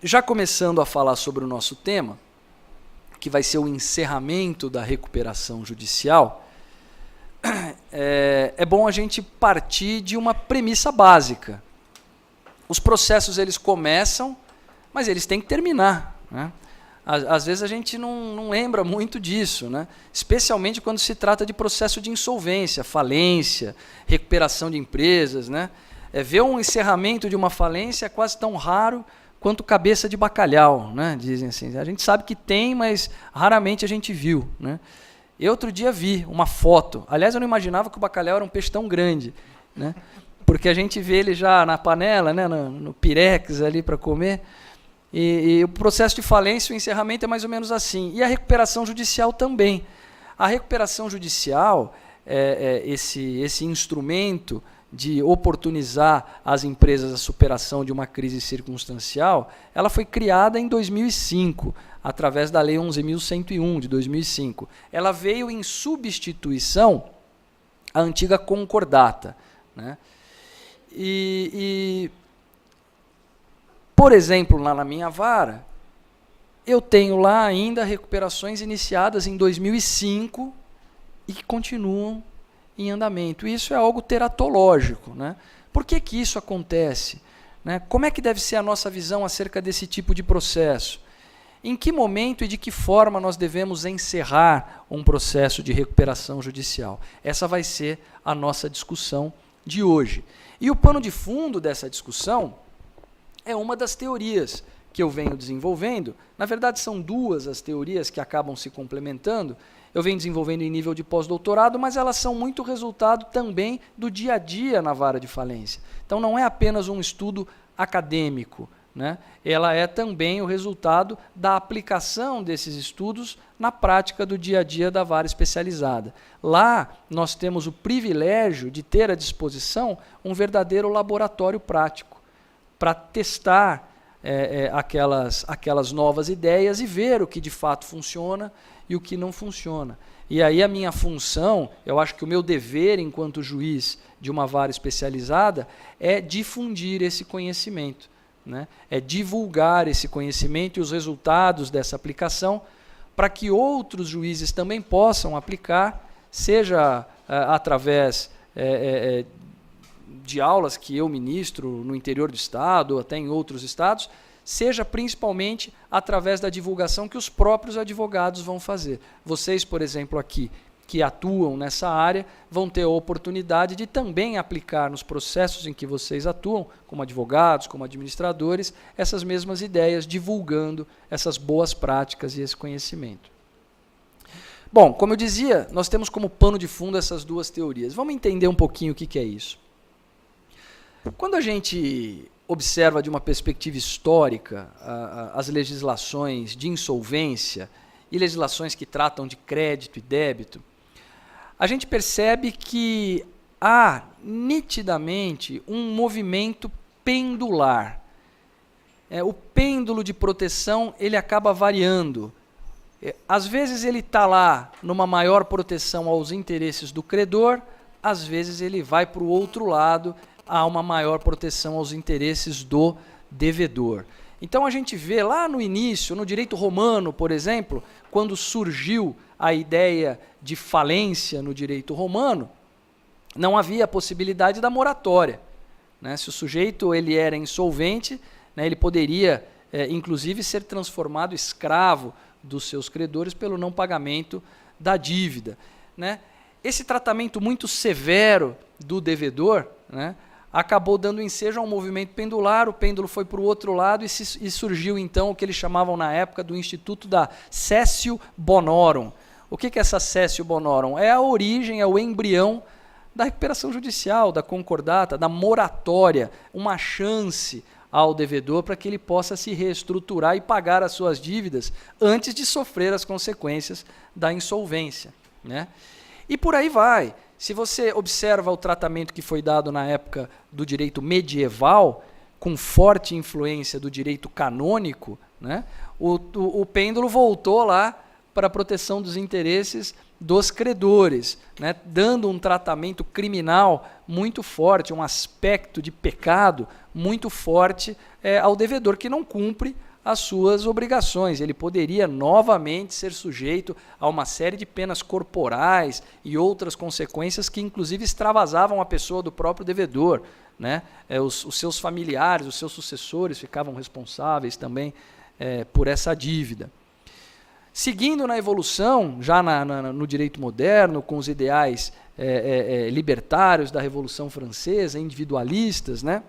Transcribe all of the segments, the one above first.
Já começando a falar sobre o nosso tema, que vai ser o encerramento da recuperação judicial, é bom a gente partir de uma premissa básica. Os processos eles começam, mas eles têm que terminar, né? Às vezes a gente não lembra muito disso, né? Especialmente quando se trata de processo de insolvência, falência, recuperação de empresas, né? Ver um encerramento de uma falência é quase tão raro quanto cabeça de bacalhau, né? Dizem assim. A gente sabe que tem, mas raramente a gente viu, né? Eu outro dia vi uma foto. Aliás, eu não imaginava que o bacalhau era um peixe tão grande, né? Porque a gente vê ele já na panela, né? no pirex ali para comer. E o processo de falência, o encerramento é mais ou menos assim. E a recuperação judicial também. A recuperação judicial, esse instrumento de oportunizar às empresas a superação de uma crise circunstancial, ela foi criada em 2005, através da Lei 11.101, de 2005. Ela veio em substituição à antiga concordata, né? Por exemplo, lá na minha vara, eu tenho lá ainda recuperações iniciadas em 2005 e que continuam em andamento. Isso é algo teratológico, né? Por que isso acontece, né? Como é que deve ser a nossa visão acerca desse tipo de processo? Em que momento e de que forma nós devemos encerrar um processo de recuperação judicial? Essa vai ser a nossa discussão de hoje. E o pano de fundo dessa discussão é uma das teorias que eu venho desenvolvendo. Na verdade, são duas as teorias que acabam se complementando. Eu venho desenvolvendo em nível de pós-doutorado, mas elas são muito resultado também do dia a dia na vara de falência. Então, não é apenas um estudo acadêmico, né? Ela é também o resultado da aplicação desses estudos na prática do dia a dia da vara especializada. Lá, nós temos o privilégio de ter à disposição um verdadeiro laboratório prático para testar aquelas novas ideias e ver o que de fato funciona e o que não funciona. E aí a minha função, eu acho que o meu dever enquanto juiz de uma vara especializada é difundir esse conhecimento, né? É divulgar esse conhecimento e os resultados dessa aplicação para que outros juízes também possam aplicar, seja através de aulas que eu ministro no interior do estado ou até em outros estados, seja principalmente através da divulgação que os próprios advogados vão fazer. Vocês, por exemplo, aqui, que atuam nessa área, vão ter a oportunidade de também aplicar nos processos em que vocês atuam, como advogados, como administradores, essas mesmas ideias, divulgando essas boas práticas e esse conhecimento. Bom, como eu dizia, nós temos como pano de fundo essas duas teorias. Vamos entender um pouquinho o que é isso. Quando a gente observa de uma perspectiva histórica as legislações de insolvência e legislações que tratam de crédito e débito, a gente percebe que há nitidamente um movimento pendular. O pêndulo de proteção ele acaba variando. Às vezes ele está lá numa maior proteção aos interesses do credor, às vezes ele vai para o outro lado, há uma maior proteção aos interesses do devedor. Então a gente vê lá no início, no direito romano, por exemplo, quando surgiu a ideia de falência no direito romano, não havia a possibilidade da moratória, né? Se o sujeito ele era insolvente, né, ele poderia, inclusive, ser transformado escravo dos seus credores pelo não pagamento da dívida, né? Esse tratamento muito severo do devedor, né, acabou dando ensejo a um movimento pendular, o pêndulo foi para o outro lado e surgiu então o que eles chamavam na época do Instituto da Cessio Bonorum. O que é essa Cessio Bonorum? É a origem, é o embrião da recuperação judicial, da concordata, da moratória, uma chance ao devedor para que ele possa se reestruturar e pagar as suas dívidas antes de sofrer as consequências da insolvência, né? E por aí vai. Se você observa o tratamento que foi dado na época do direito medieval, com forte influência do direito canônico, né, o pêndulo voltou lá para a proteção dos interesses dos credores, né, dando um tratamento criminal muito forte, um aspecto de pecado muito forte ao devedor que não cumpre as suas obrigações. Ele poderia novamente ser sujeito a uma série de penas corporais e outras consequências que, inclusive, extravasavam a pessoa do próprio devedor, né? Os seus familiares, os seus sucessores ficavam responsáveis também por essa dívida. Seguindo na evolução, já no direito moderno, com os ideais libertários da Revolução Francesa, individualistas, né?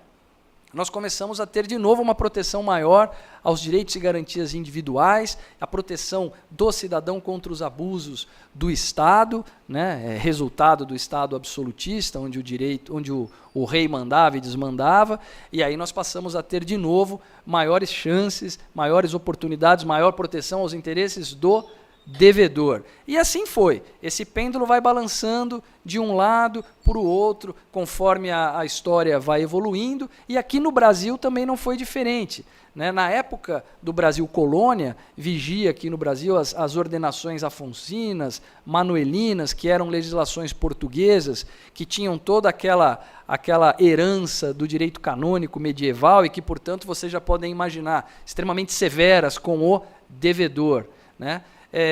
Nós começamos a ter de novo uma proteção maior aos direitos e garantias individuais, a proteção do cidadão contra os abusos do Estado, né, resultado do Estado absolutista, onde o rei mandava e desmandava, e aí nós passamos a ter de novo maiores chances, maiores oportunidades, maior proteção aos interesses do devedor. E assim foi. Esse pêndulo vai balançando de um lado para o outro, conforme a história vai evoluindo, e aqui no Brasil também não foi diferente, né? Na época do Brasil colônia, vigia aqui no Brasil as ordenações afonsinas, manuelinas, que eram legislações portuguesas, que tinham toda aquela herança do direito canônico medieval e que, portanto, vocês já podem imaginar, extremamente severas com o devedor, né?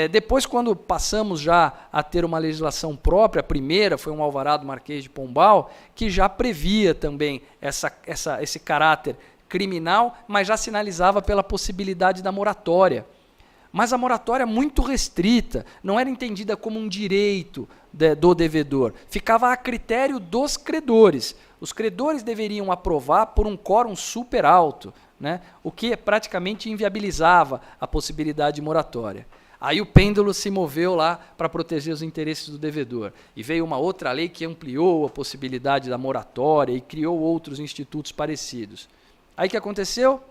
Depois, quando passamos já a ter uma legislação própria, a primeira foi um alvará do Marquês de Pombal, que já previa também esse caráter criminal, mas já sinalizava pela possibilidade da moratória. Mas a moratória muito restrita, não era entendida como um direito do devedor, ficava a critério dos credores. Os credores deveriam aprovar por um quórum super alto, né, o que praticamente inviabilizava a possibilidade de moratória. Aí o pêndulo se moveu lá para proteger os interesses do devedor. E veio uma outra lei que ampliou a possibilidade da moratória e criou outros institutos parecidos. Aí o que aconteceu?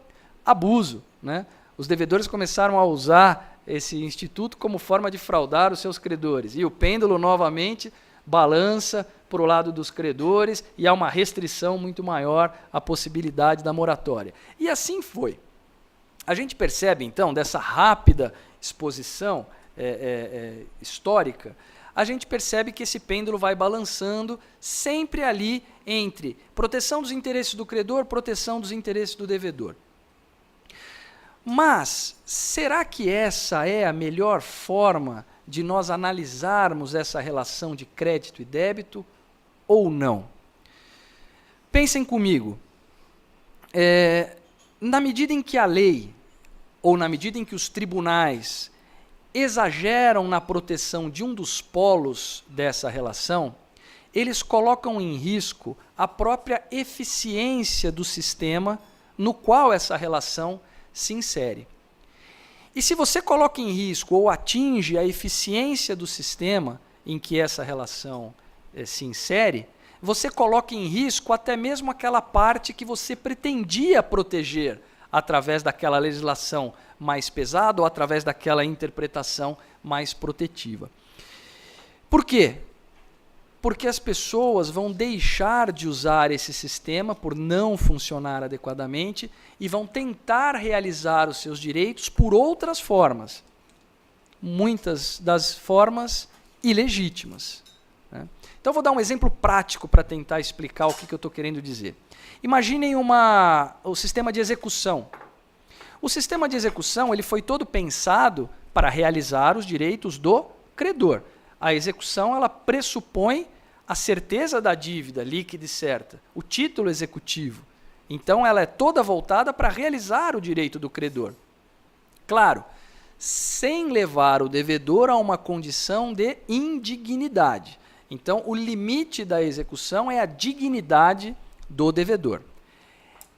Abuso, né? Os devedores começaram a usar esse instituto como forma de fraudar os seus credores. E o pêndulo novamente balança para o lado dos credores e há uma restrição muito maior à possibilidade da moratória. E assim foi. A gente percebe, então, dessa rápida exposição histórica, a gente percebe que esse pêndulo vai balançando sempre ali entre proteção dos interesses do credor, proteção dos interesses do devedor. Mas, será que essa é a melhor forma de nós analisarmos essa relação de crédito e débito ou não? Pensem comigo. Na medida em que a lei, ou na medida em que os tribunais exageram na proteção de um dos polos dessa relação, eles colocam em risco a própria eficiência do sistema no qual essa relação se insere. E se você coloca em risco ou atinge a eficiência do sistema em que essa relação se insere, você coloca em risco até mesmo aquela parte que você pretendia proteger através daquela legislação mais pesada ou através daquela interpretação mais protetiva. Por quê? Porque as pessoas vão deixar de usar esse sistema por não funcionar adequadamente e vão tentar realizar os seus direitos por outras formas, muitas das formas ilegítimas, né? Então, vou dar um exemplo prático para tentar explicar o que eu estou querendo dizer. Imaginem o sistema de execução. O sistema de execução ele foi todo pensado para realizar os direitos do credor. A execução ela pressupõe a certeza da dívida líquida e certa, o título executivo. Então, ela é toda voltada para realizar o direito do credor. Claro, sem levar o devedor a uma condição de indignidade. Então, o limite da execução é a dignidade do devedor.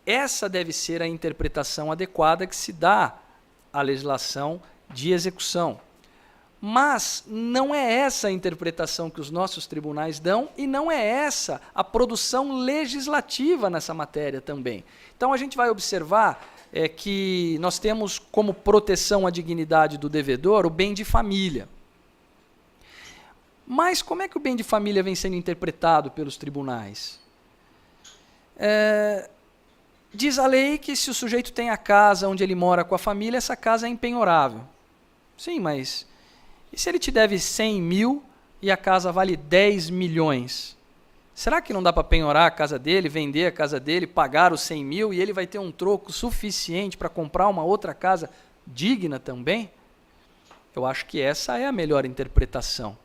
Essa deve ser a interpretação adequada que se dá à legislação de execução. Mas não é essa a interpretação que os nossos tribunais dão e não é essa a produção legislativa nessa matéria também. Então, a gente vai observar que nós temos como proteção à dignidade do devedor o bem de família. Mas como é que o bem de família vem sendo interpretado pelos tribunais? Diz a lei que se o sujeito tem a casa onde ele mora com a família, essa casa é impenhorável. Sim, mas e se ele te deve 100 mil e a casa vale 10 milhões? Será que não dá para penhorar a casa dele, vender a casa dele, pagar os 100 mil e ele vai ter um troco suficiente para comprar uma outra casa digna também? Eu acho que essa é a melhor interpretação.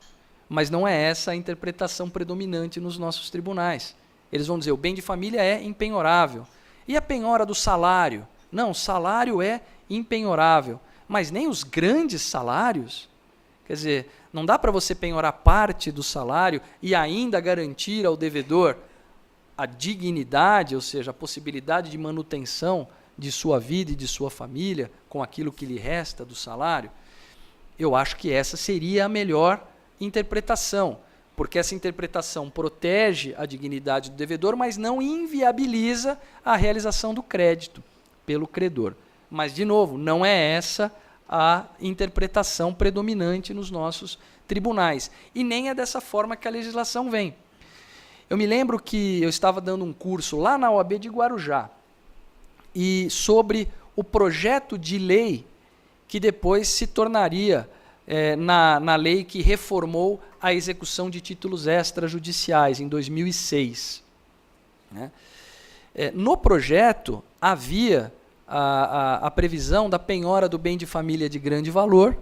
Mas não é essa a interpretação predominante nos nossos tribunais. Eles vão dizer, o bem de família é impenhorável. E a penhora do salário? Não, o salário é impenhorável. Mas nem os grandes salários. Quer dizer, não dá para você penhorar parte do salário e ainda garantir ao devedor a dignidade, ou seja, a possibilidade de manutenção de sua vida e de sua família com aquilo que lhe resta do salário. Eu acho que essa seria a melhor interpretação, porque essa interpretação protege a dignidade do devedor, mas não inviabiliza a realização do crédito pelo credor. Mas, de novo, não é essa a interpretação predominante nos nossos tribunais. E nem é dessa forma que a legislação vem. Eu me lembro que eu estava dando um curso lá na OAB de Guarujá, e sobre o projeto de lei que depois se tornaria na lei que reformou a execução de títulos extrajudiciais, em 2006. Né? No projeto, havia a previsão da penhora do bem de família de grande valor,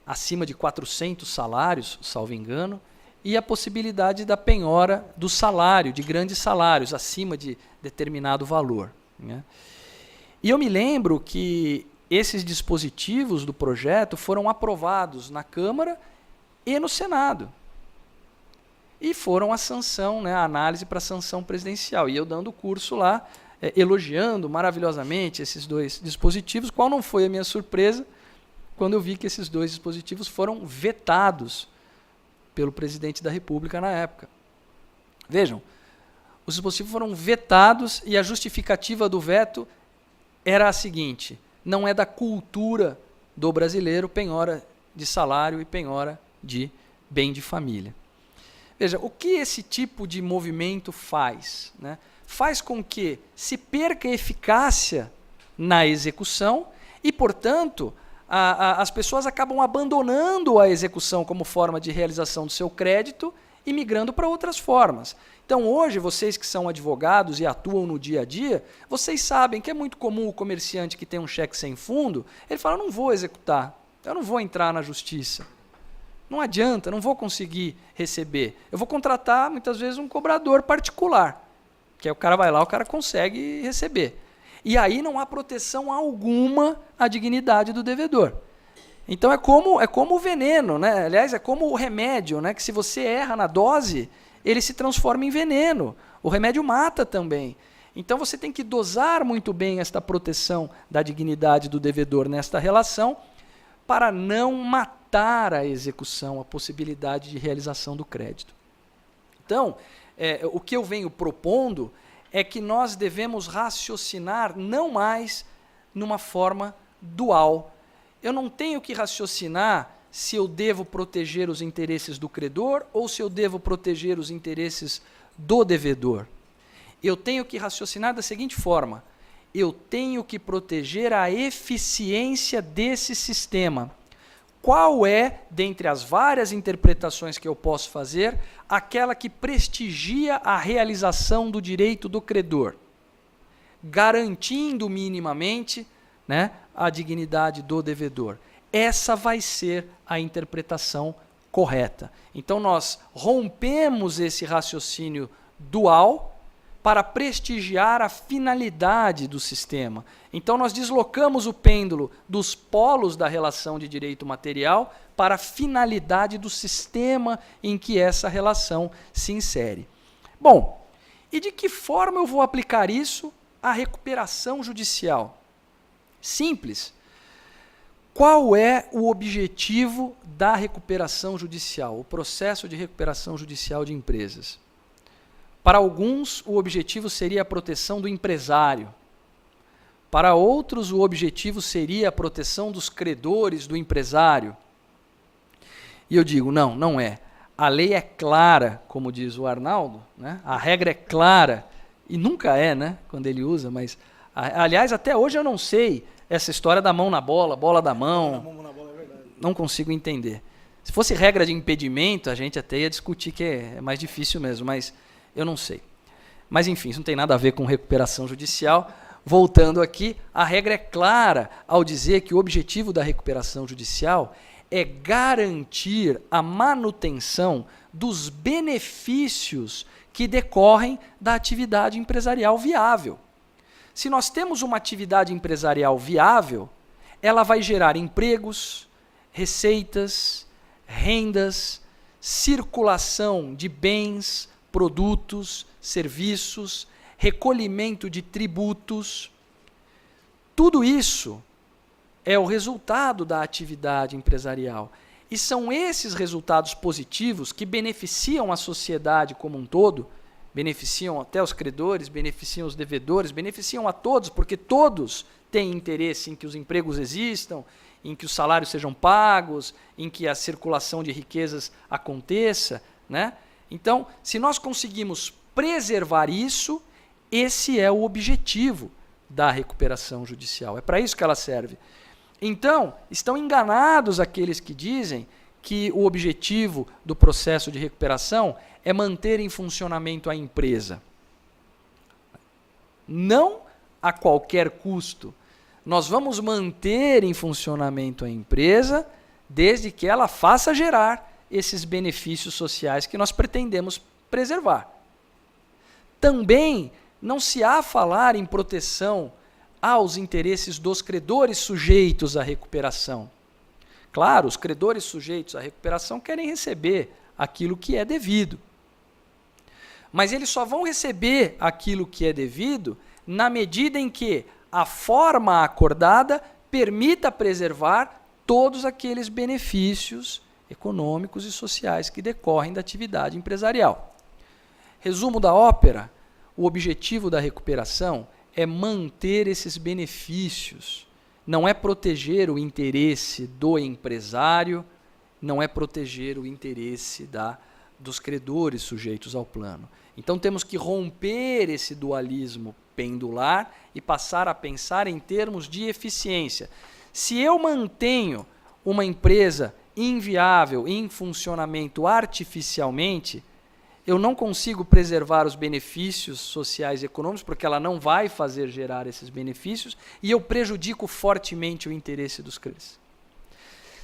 acima de 400 salários, salvo engano, e a possibilidade da penhora do salário, de grandes salários, acima de determinado valor. Né? E eu me lembro que esses dispositivos do projeto foram aprovados na Câmara e no Senado. E foram a sanção, né, a análise para a sanção presidencial. E eu dando o curso lá, elogiando maravilhosamente esses dois dispositivos, qual não foi a minha surpresa quando eu vi que esses dois dispositivos foram vetados pelo presidente da República na época. Vejam, os dispositivos foram vetados e a justificativa do veto era a seguinte: não é da cultura do brasileiro penhora de salário e penhora de bem de família. Veja, o que esse tipo de movimento faz? Né? Faz com que se perca eficácia na execução e, portanto, as pessoas acabam abandonando a execução como forma de realização do seu crédito e migrando para outras formas. Então, hoje, vocês que são advogados e atuam no dia a dia, vocês sabem que é muito comum o comerciante que tem um cheque sem fundo, ele fala, eu não vou executar, eu não vou entrar na justiça. Não adianta, não vou conseguir receber. Eu vou contratar, muitas vezes, um cobrador particular, que aí o cara vai lá, o cara consegue receber. E aí não há proteção alguma à dignidade do devedor. Então é como o veneno, né? Aliás, é como o remédio, né? Que se você erra na dose, ele se transforma em veneno. O remédio mata também. Então você tem que dosar muito bem esta proteção da dignidade do devedor nesta relação para não matar a execução, a possibilidade de realização do crédito. Então, o que eu venho propondo é que nós devemos raciocinar não mais numa forma dual. Eu não tenho que raciocinar se eu devo proteger os interesses do credor ou se eu devo proteger os interesses do devedor. Eu tenho que raciocinar da seguinte forma: eu tenho que proteger a eficiência desse sistema. Qual é, dentre as várias interpretações que eu posso fazer, aquela que prestigia a realização do direito do credor, garantindo minimamente, né, a dignidade do devedor? Essa vai ser a interpretação correta. Então, nós rompemos esse raciocínio dual para prestigiar a finalidade do sistema. Então, nós deslocamos o pêndulo dos polos da relação de direito material para a finalidade do sistema em que essa relação se insere. Bom, e de que forma eu vou aplicar isso à recuperação judicial? Simples. Qual é o objetivo da recuperação judicial, o processo de recuperação judicial de empresas? Para alguns, o objetivo seria a proteção do empresário. Para outros, o objetivo seria a proteção dos credores do empresário. E eu digo, não, não é. A lei é clara, como diz o Arnaldo, né? A regra é clara, e nunca é, né, quando ele usa, mas, aliás, até hoje eu não sei essa história da mão na bola, bola da mão. Não consigo entender. Se fosse regra de impedimento, a gente até ia discutir que é mais difícil mesmo, mas eu não sei. Mas enfim, isso não tem nada a ver com recuperação judicial. Voltando aqui, a regra é clara ao dizer que o objetivo da recuperação judicial é garantir a manutenção dos benefícios que decorrem da atividade empresarial viável. Se nós temos uma atividade empresarial viável, ela vai gerar empregos, receitas, rendas, circulação de bens, produtos, serviços, recolhimento de tributos. Tudo isso é o resultado da atividade empresarial. E são esses resultados positivos que beneficiam a sociedade como um todo, beneficiam até os credores, beneficiam os devedores, beneficiam a todos, porque todos têm interesse em que os empregos existam, em que os salários sejam pagos, em que a circulação de riquezas aconteça, né? Então, se nós conseguimos preservar isso, esse é o objetivo da recuperação judicial. É para isso que ela serve. Então, estão enganados aqueles que dizem que o objetivo do processo de recuperação é manter em funcionamento a empresa. Não a qualquer custo. Nós vamos manter em funcionamento a empresa desde que ela faça gerar esses benefícios sociais que nós pretendemos preservar. Também não se há falar em proteção aos interesses dos credores sujeitos à recuperação. Claro, os credores sujeitos à recuperação querem receber aquilo que é devido. Mas eles só vão receber aquilo que é devido na medida em que a forma acordada permita preservar todos aqueles benefícios econômicos e sociais que decorrem da atividade empresarial. Resumo da ópera: o objetivo da recuperação é manter esses benefícios, não é proteger o interesse do empresário, não é proteger o interesse dos credores sujeitos ao plano. Então temos que romper esse dualismo pendular e passar a pensar em termos de eficiência. Se eu mantenho uma empresa inviável, em funcionamento artificialmente, eu não consigo preservar os benefícios sociais e econômicos, porque ela não vai fazer gerar esses benefícios, e eu prejudico fortemente o interesse dos credores.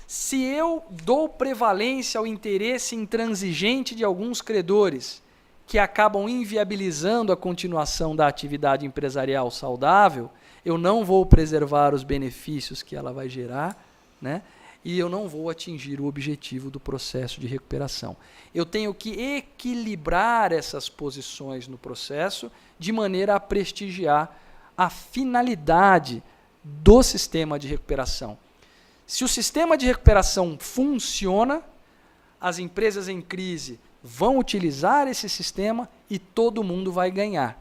Se eu dou prevalência ao interesse intransigente de alguns credores, que acabam inviabilizando a continuação da atividade empresarial saudável, eu não vou preservar os benefícios que ela vai gerar, né? E eu não vou atingir o objetivo do processo de recuperação. Eu tenho que equilibrar essas posições no processo de maneira a prestigiar a finalidade do sistema de recuperação. Se o sistema de recuperação funciona, as empresas em crise vão utilizar esse sistema e todo mundo vai ganhar,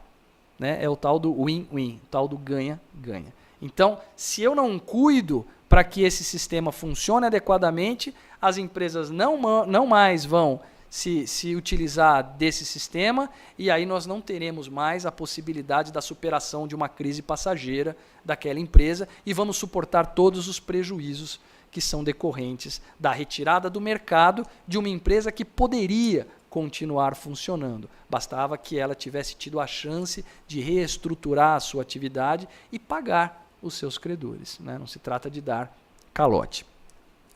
né? É o tal do win-win, o tal do ganha-ganha. Então, se eu não cuido para que esse sistema funcione adequadamente, as empresas não mais vão se utilizar desse sistema, e aí nós não teremos mais a possibilidade da superação de uma crise passageira daquela empresa e vamos suportar todos os prejuízos que são decorrentes da retirada do mercado de uma empresa que poderia continuar funcionando. Bastava que ela tivesse tido a chance de reestruturar a sua atividade e pagar os seus credores, né? Não se trata de dar calote.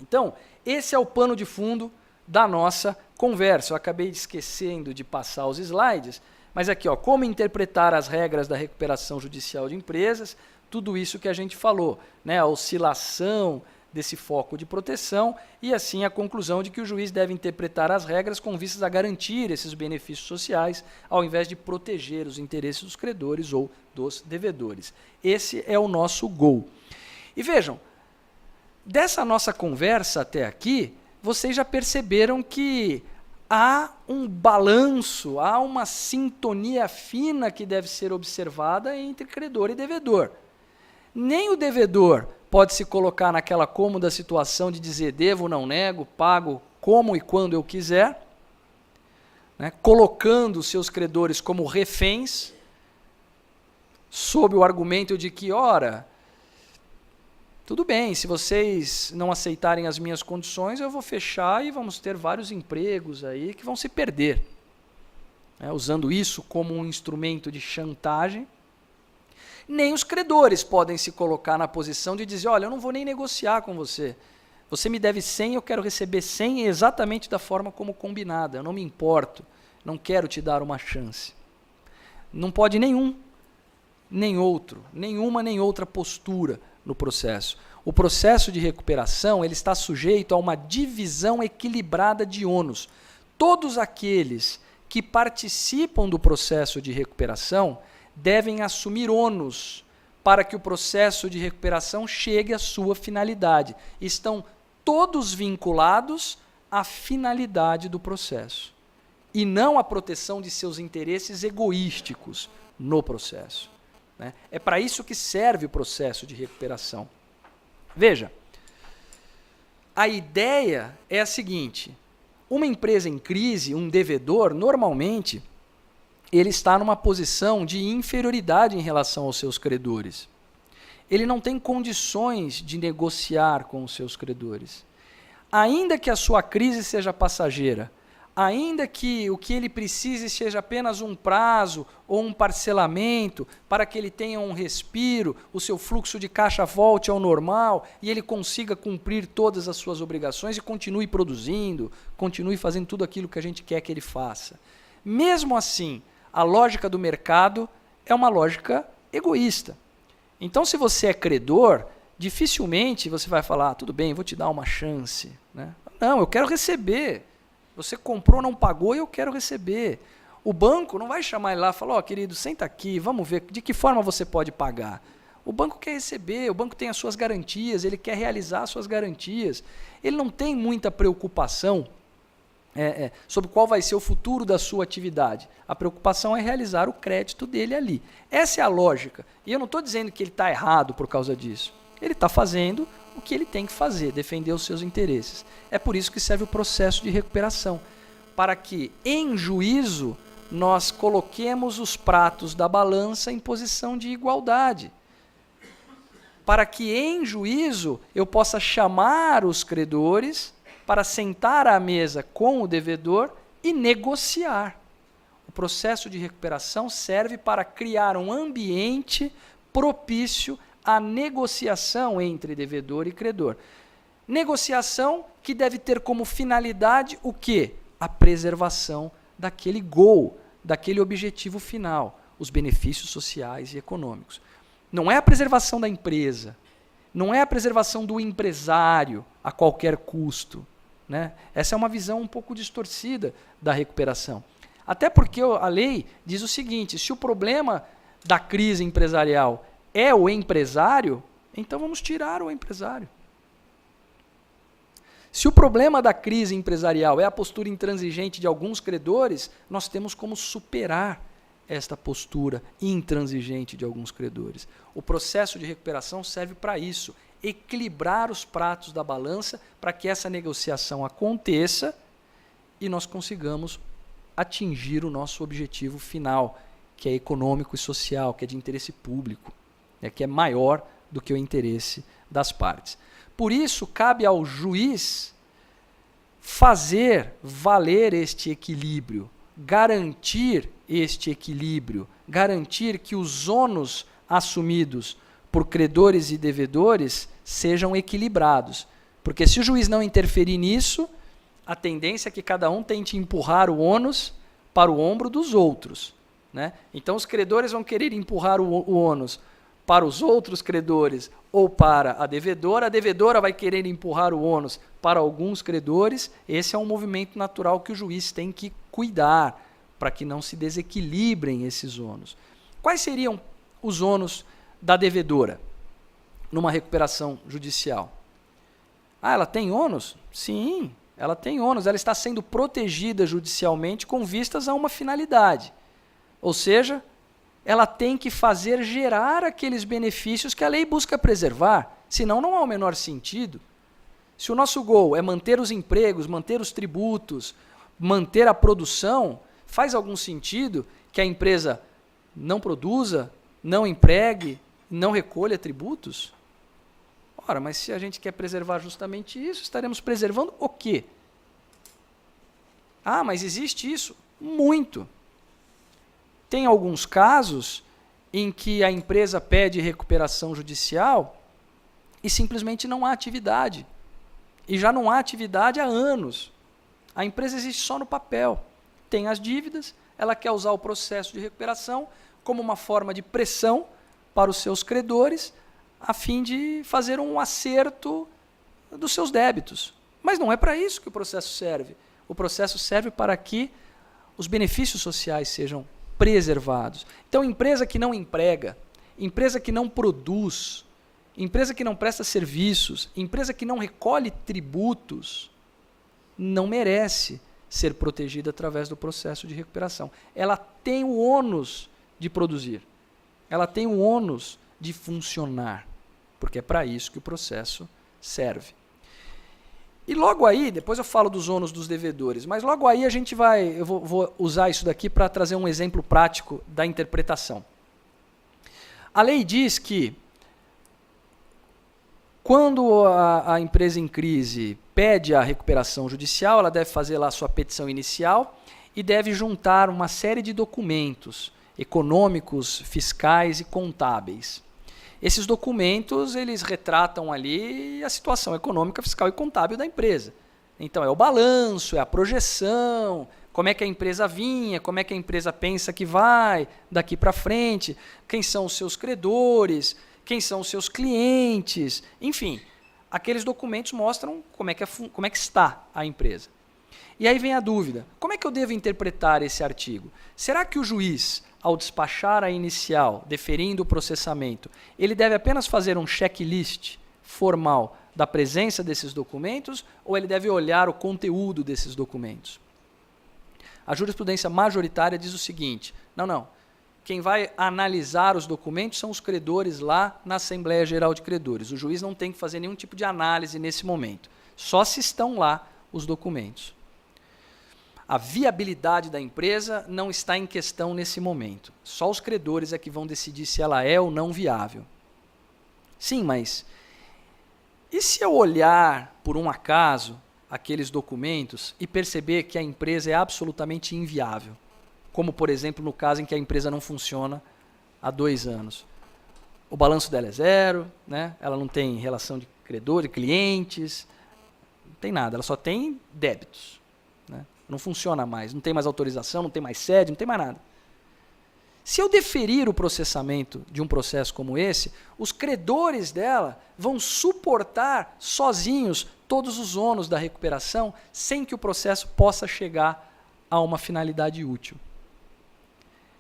Então, esse é o pano de fundo da nossa conversa. Eu acabei esquecendo de passar os slides, mas aqui, ó, como interpretar as regras da recuperação judicial de empresas, tudo isso que a gente falou, né? A oscilação desse foco de proteção e, assim, a conclusão de que o juiz deve interpretar as regras com vistas a garantir esses benefícios sociais, ao invés de proteger os interesses dos credores ou dos devedores. Esse é o nosso gol. E vejam, dessa nossa conversa até aqui, vocês já perceberam que há um balanço, há uma sintonia fina que deve ser observada entre credor e devedor. Nem o devedor pode se colocar naquela cômoda situação de dizer devo, não nego, pago como e quando eu quiser, né, colocando seus credores como reféns, sob o argumento de que, ora, tudo bem, se vocês não aceitarem as minhas condições, eu vou fechar e vamos ter vários empregos aí que vão se perder. Usando isso como um instrumento de chantagem. Nem os credores podem se colocar na posição de dizer, olha, eu não vou nem negociar com você. Você me deve 100, eu quero receber 100 exatamente da forma como combinada. Eu não me importo, não quero te dar uma chance. Não pode nenhum, nem outro, nenhuma nem outra postura no processo. O processo de recuperação ele está sujeito a uma divisão equilibrada de ônus. Todos aqueles que participam do processo de recuperação devem assumir ônus para que o processo de recuperação chegue à sua finalidade. Estão todos vinculados à finalidade do processo e não à proteção de seus interesses egoísticos no processo. É para isso que serve o processo de recuperação. Veja, a ideia é a seguinte: uma empresa em crise, um devedor, normalmente, ele está numa posição de inferioridade em relação aos seus credores. Ele não tem condições de negociar com os seus credores. Ainda que a sua crise seja passageira, ainda que o que ele precise seja apenas um prazo ou um parcelamento para que ele tenha um respiro, o seu fluxo de caixa volte ao normal e ele consiga cumprir todas as suas obrigações e continue produzindo, continue fazendo tudo aquilo que a gente quer que ele faça. Mesmo assim, a lógica do mercado é uma lógica egoísta. Então, se você é credor, dificilmente você vai falar, tudo bem, vou te dar uma chance. Não, eu quero receber. Você comprou, não pagou e eu quero receber. O banco não vai chamar ele lá e falar, querido, senta aqui, vamos ver de que forma você pode pagar. O banco quer receber, o banco tem as suas garantias, ele quer realizar as suas garantias. Ele não tem muita preocupação sobre qual vai ser o futuro da sua atividade. A preocupação é realizar o crédito dele ali. Essa é a lógica. E eu não estou dizendo que ele está errado por causa disso. Ele está fazendo o que ele tem que fazer, defender os seus interesses. É por isso que serve o processo de recuperação, para que, em juízo, nós coloquemos os pratos da balança em posição de igualdade. Para que, em juízo, eu possa chamar os credores para sentar à mesa com o devedor e negociar. O processo de recuperação serve para criar um ambiente propício à negociação entre devedor e credor. Negociação que deve ter como finalidade o quê? A preservação daquele goal, daquele objetivo final, os benefícios sociais e econômicos. Não é a preservação da empresa, não é a preservação do empresário a qualquer custo. Essa é uma visão um pouco distorcida da recuperação. Até porque a lei diz o seguinte, se o problema da crise empresarial é o empresário, então vamos tirar o empresário. Se o problema da crise empresarial é a postura intransigente de alguns credores, nós temos como superar esta postura intransigente de alguns credores. O processo de recuperação serve para isso, equilibrar os pratos da balança para que essa negociação aconteça e nós consigamos atingir o nosso objetivo final, que é econômico e social, que é de interesse público, que é maior do que o interesse das partes. Por isso, cabe ao juiz fazer valer este equilíbrio, garantir este equilíbrio, garantir que os ônus assumidos por credores e devedores sejam equilibrados. Porque se o juiz não interferir nisso, a tendência é que cada um tente empurrar o ônus para o ombro dos outros. Então os credores vão querer empurrar o ônus para os outros credores ou para a devedora vai querer empurrar o ônus para alguns credores. Esse é um movimento natural que o juiz tem que cuidar para que não se desequilibrem esses ônus. Quais seriam os ônus da devedora numa recuperação judicial? Ela tem ônus? Sim, ela tem ônus. Ela está sendo protegida judicialmente com vistas a uma finalidade. Ou seja, ela tem que fazer gerar aqueles benefícios que a lei busca preservar, senão não há o menor sentido. Se o nosso goal é manter os empregos, manter os tributos, manter a produção, faz algum sentido que a empresa não produza, não empregue, não recolha tributos? Ora, mas se a gente quer preservar justamente isso, estaremos preservando o quê? Ah, mas existe isso? Muito. Tem alguns casos em que a empresa pede recuperação judicial e simplesmente não há atividade. E já não há atividade há anos. A empresa existe só no papel. Tem as dívidas, ela quer usar o processo de recuperação como uma forma de pressão para os seus credores, a fim de fazer um acerto dos seus débitos. Mas não é para isso que o processo serve. O processo serve para que os benefícios sociais sejam preservados. Então, empresa que não emprega, empresa que não produz, empresa que não presta serviços, empresa que não recolhe tributos, não merece ser protegida através do processo de recuperação. Ela tem o ônus de produzir. Ela tem o ônus de funcionar, porque é para isso que o processo serve. E logo aí, depois eu falo dos ônus dos devedores, mas logo aí eu vou usar isso daqui para trazer um exemplo prático da interpretação. A lei diz que quando a empresa em crise pede a recuperação judicial, ela deve fazer lá a sua petição inicial e deve juntar uma série de documentos econômicos, fiscais e contábeis. Esses documentos, eles retratam ali a situação econômica, fiscal e contábil da empresa. Então, é o balanço, é a projeção, como é que a empresa vinha, como é que a empresa pensa que vai daqui para frente, quem são os seus credores, quem são os seus clientes, enfim. Aqueles documentos mostram como é que está a empresa. E aí vem a dúvida, como é que eu devo interpretar esse artigo? Será que o juiz, ao despachar a inicial, deferindo o processamento, ele deve apenas fazer um checklist formal da presença desses documentos ou ele deve olhar o conteúdo desses documentos? A jurisprudência majoritária diz o seguinte, não, quem vai analisar os documentos são os credores lá na Assembleia Geral de Credores. O juiz não tem que fazer nenhum tipo de análise nesse momento, só se estão lá os documentos. A viabilidade da empresa não está em questão nesse momento. Só os credores é que vão decidir se ela é ou não viável. Sim, mas e se eu olhar, por um acaso, aqueles documentos e perceber que a empresa é absolutamente inviável? Como, por exemplo, no caso em que a empresa não funciona há 2 anos. O balanço dela é zero, né? Ela não tem relação de credor, de clientes, não tem nada, ela só tem débitos. Né? Não funciona mais, não tem mais autorização, não tem mais sede, não tem mais nada. Se eu deferir o processamento de um processo como esse, os credores dela vão suportar sozinhos todos os ônus da recuperação sem que o processo possa chegar a uma finalidade útil.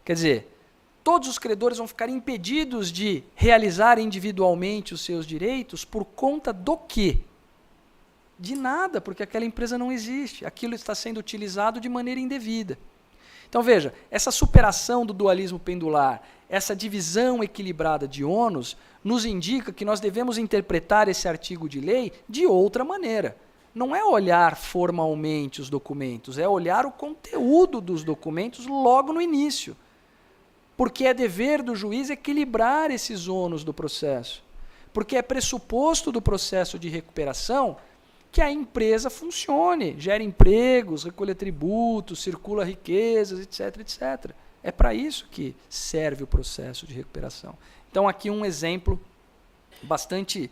Quer dizer, todos os credores vão ficar impedidos de realizar individualmente os seus direitos por conta do quê? De nada, porque aquela empresa não existe. Aquilo está sendo utilizado de maneira indevida. Então veja, essa superação do dualismo pendular, essa divisão equilibrada de ônus, nos indica que nós devemos interpretar esse artigo de lei de outra maneira. Não é olhar formalmente os documentos, é olhar o conteúdo dos documentos logo no início. Porque é dever do juiz equilibrar esses ônus do processo. Porque é pressuposto do processo de recuperação que a empresa funcione, gere empregos, recolha tributos, circula riquezas, etc, etc. É para isso que serve o processo de recuperação. Então, aqui um exemplo bastante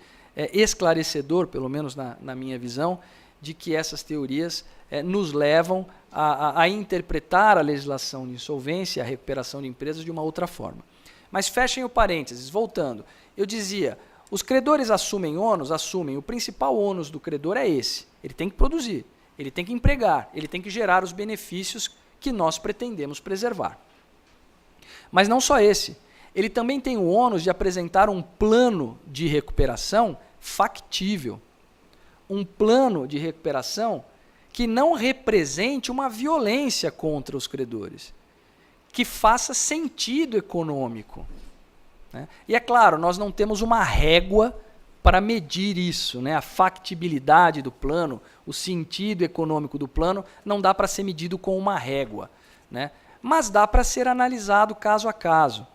esclarecedor, pelo menos na minha visão, de que essas teorias nos levam a interpretar a legislação de insolvência e a recuperação de empresas de uma outra forma. Mas fechem o parênteses, voltando. Eu dizia, os credores assumem ônus? Assumem. O principal ônus do credor é esse. Ele tem que produzir, ele tem que empregar, ele tem que gerar os benefícios que nós pretendemos preservar. Mas não só esse. Ele também tem o ônus de apresentar um plano de recuperação factível. Um plano de recuperação que não represente uma violência contra os credores, que faça sentido econômico. Né? E é claro, nós não temos uma régua para medir isso. Né? A factibilidade do plano, o sentido econômico do plano, não dá para ser medido com uma régua. Né? Mas dá para ser analisado caso a caso.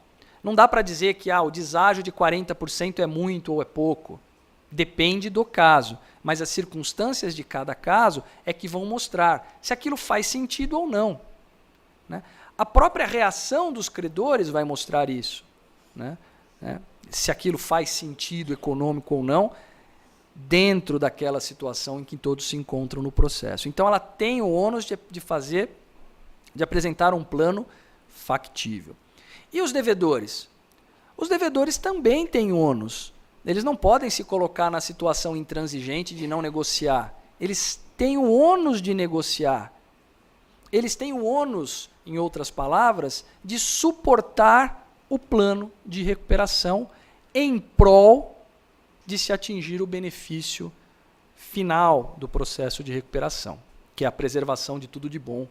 Não dá para dizer que o deságio de 40% é muito ou é pouco. Depende do caso, mas as circunstâncias de cada caso é que vão mostrar se aquilo faz sentido ou não, né? A própria reação dos credores vai mostrar isso, né? Se aquilo faz sentido econômico ou não, dentro daquela situação em que todos se encontram no processo. Então ela tem o ônus de apresentar um plano factível. E os devedores? Os devedores também têm ônus. Eles não podem se colocar na situação intransigente de não negociar. Eles têm o ônus de negociar. Eles têm o ônus, em outras palavras, de suportar o plano de recuperação em prol de se atingir o benefício final do processo de recuperação, que é a preservação de tudo de bom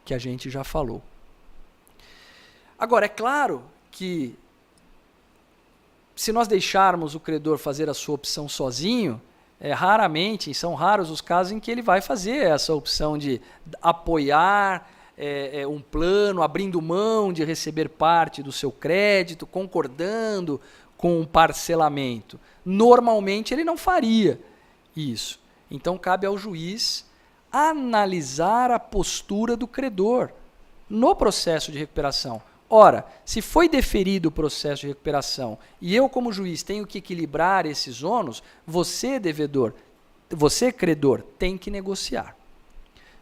que a gente já falou. Agora, é claro que se nós deixarmos o credor fazer a sua opção sozinho, são raros os casos em que ele vai fazer essa opção de apoiar um plano, abrindo mão de receber parte do seu crédito, concordando com um parcelamento. Normalmente ele não faria isso. Então cabe ao juiz analisar a postura do credor no processo de recuperação. Ora, se foi deferido o processo de recuperação e eu, como juiz, tenho que equilibrar esses ônus, você, devedor, você, credor, tem que negociar.